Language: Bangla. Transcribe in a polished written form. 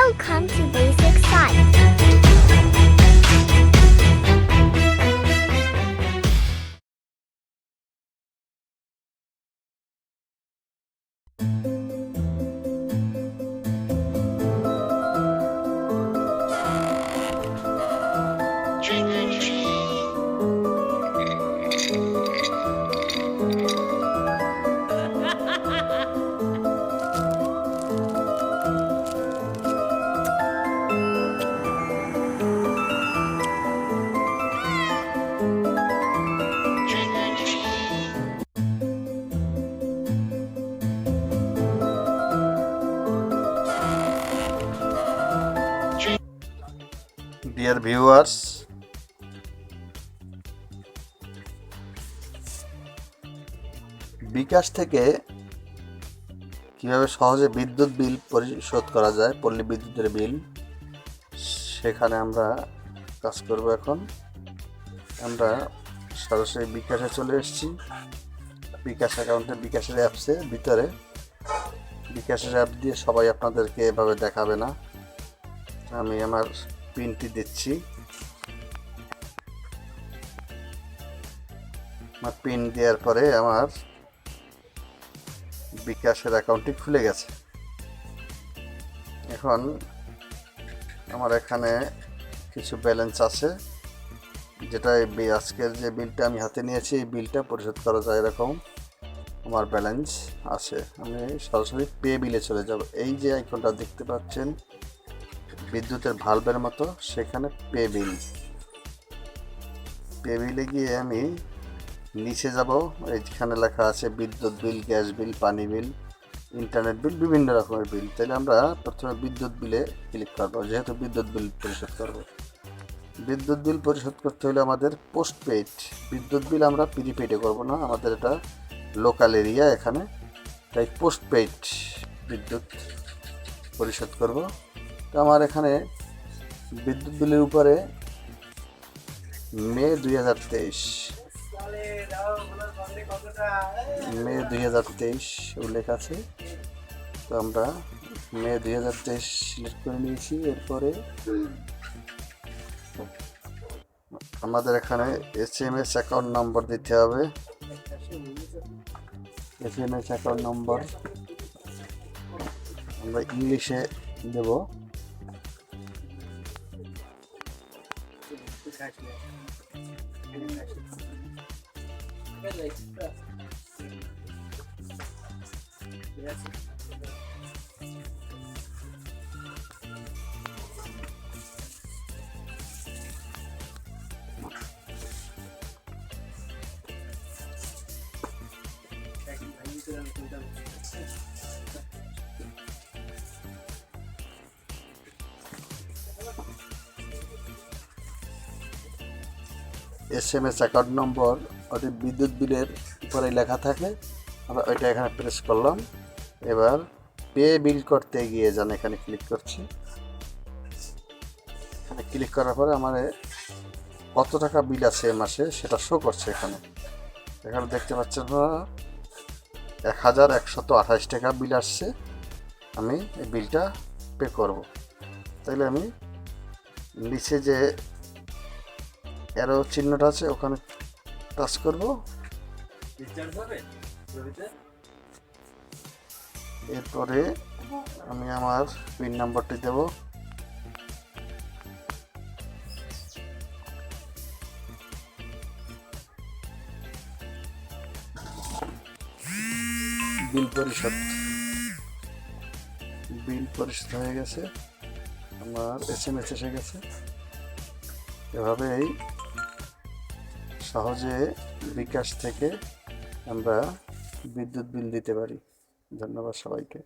Welcome to Basic Science. Dear viewers, বিকাশ থেকে কিভাবে সহজে বিদ্যুৎ বিল পরিশোধ করা যায়, পল্লী বিদ্যুতের বিল, সেখানে আমরা কাজ করব। এখন আমরা সরাসরি বিকাশে চলে এসেছি। বিকাশ অ্যাকাউন্টে, বিকাশের অ্যাপসের ভিতরে, বিকাশের অ্যাপ দিয়ে সবাই আপনাদেরকে এভাবে দেখাবে না। আমি আমার পিনটি দিচ্ছি। আমার পিন দেওয়ার পরে আমার বিকাশের অ্যাকাউন্টটি খুলে গেছে। এখন আমার এখানে কিছু ব্যালেন্স আছে, যেটা আজকের যে বিলটা আমি হাতে নিয়েছি, এই বিলটা পরিশোধ করা যায় এরকম আমার ব্যালেন্স আছে। আমি সরাসরি পে বিলে চলে যাব। এই যে আইকনটা দেখতে পাচ্ছেন বিদ্যুতের ভালভের মতো, সেখানে পে বিল। পে বিলে গিয়ে আমি নিচে যাব। এইখানে লেখা আছে বিদ্যুৎ বিল, গ্যাস বিল, পানি বিল, ইন্টারনেট বিল, বিভিন্ন রকমের বিল। তাহলে আমরা প্রথমে বিদ্যুৎ বিলে ক্লিক করব, যেহেতু বিদ্যুৎ বিল পরিশোধ করব। বিদ্যুৎ বিল পরিশোধ করতে হলে আমাদের পোস্টপেড বিদ্যুৎ বিল, আমরা প্রিপেডে করব না, আমাদের এটা লোকাল এরিয়া এখানে, তাই পোস্টপেড বিদ্যুৎ পরিশোধ করব। তো আমার এখানে বিদ্যুৎ বিলের উপরে মে 2023 উল্লেখ আছে। তো আমরা মে 2023 সিলেক্ট করে নিয়েছি। এরপরে আমাদের এখানে SMS অ্যাকাউন্ট নম্বর দিতে হবে। SMS অ্যাকাউন্ট নম্বর আমরা ইংলিশে দেব। SMS অ্যাকাউন্ট নম্বর ওটি বিদ্যুৎ বিলের উপরে লেখা থাকে, আমরা ওইটা এখানে প্রেস করলাম। এবার পে বিল করতে গিয়ে যান, এখানে ক্লিক করছি। এখানে ক্লিক করার পরে আমার কত টাকা বিল আছে মাসে সেটা শো করছে। এখানে দেখতে পাচ্ছেন আপনারা 1128 টাকা বিল আসছে। আমি এই বিলটা পে করব। তাইলে আমি নিচে যে অ্যারো চিহ্নটা আছে ওখানে টাচ করব। এরপরে আমি আমার পিন নাম্বারটি দেব। বিল পরিশোধ হয়ে গেছে, আমার SMS এসে গেছে। এভাবেই সহজে বিকাশ থেকে আমরা বিদ্যুৎ বিল দিতে পারি। ধন্যবাদ সবাইকে।